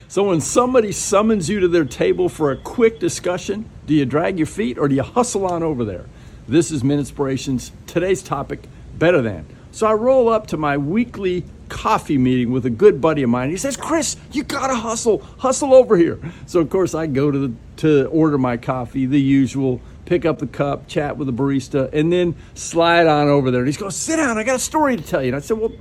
So when somebody summons you to their table for a quick discussion, do you drag your feet or do you hustle on over there? This is Minspirations. Today's topic, better than. So I roll up to my weekly coffee meeting with a good buddy of mine. He says, Chris, you gotta hustle over here. So of course I go to order my coffee, the usual, pick up the cup, chat with the barista, and then slide on over there. And he's going, sit down, I got a story to tell you. And I said, well,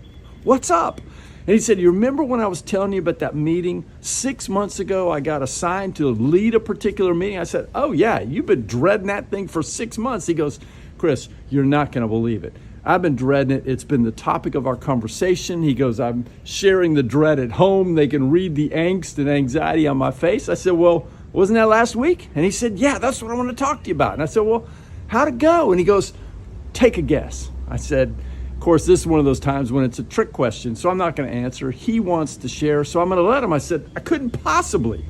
what's up? And he said, you remember when I was telling you about that meeting 6 months ago? I got assigned to lead a particular meeting. I said, oh yeah, you've been dreading that thing for 6 months. He goes, Chris, you're not gonna believe it. I've been dreading it. It's been the topic of our conversation. He goes, I'm sharing the dread at home. They can read the angst and anxiety on my face. I said, well, wasn't that last week? And he said, yeah, that's what I want to talk to you about. And I said, well, how'd it go? And he goes, take a guess. I said, of course, this is one of those times when it's a trick question, so I'm not going to answer. He wants to share, so I'm going to let him. I said, I couldn't possibly.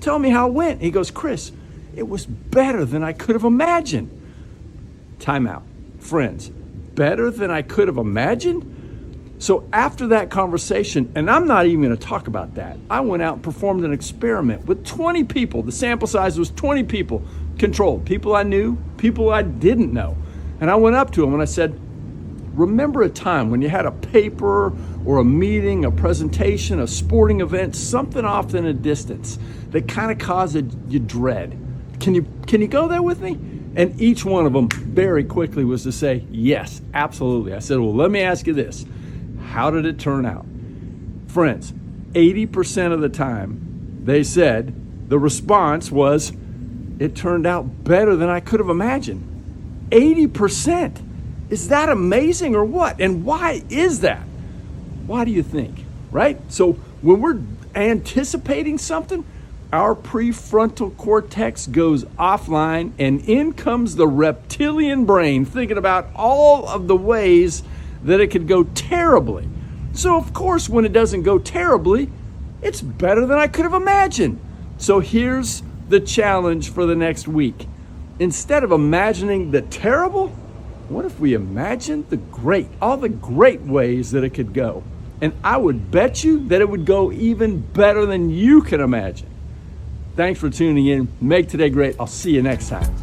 Tell me how it went. He goes, Chris, it was better than I could have imagined. Time out. Friends, better than I could have imagined? So after that conversation, and I'm not even going to talk about that, I went out and performed an experiment with 20 people. The sample size was 20 people controlled. People I knew, people I didn't know. And I went up to them and I said, remember a time when you had a paper or a meeting, a presentation, a sporting event, something off in a distance that kind of caused you dread. Can you go there with me? And each one of them very quickly was to say, yes, absolutely. I said, well, let me ask you this. How did it turn out? Friends, 80% of the time, they said the response was, it turned out better than I could have imagined. 80%. Is that amazing or what? And why is that? Why do you think, right? So when we're anticipating something, our prefrontal cortex goes offline and in comes the reptilian brain thinking about all of the ways that it could go terribly. So of course, when it doesn't go terribly, it's better than I could have imagined. So here's the challenge for the next week. Instead of imagining the terrible, what if we imagined the great, all the great ways that it could go? And I would bet you that it would go even better than you can imagine. Thanks for tuning in. Make today great. I'll see you next time.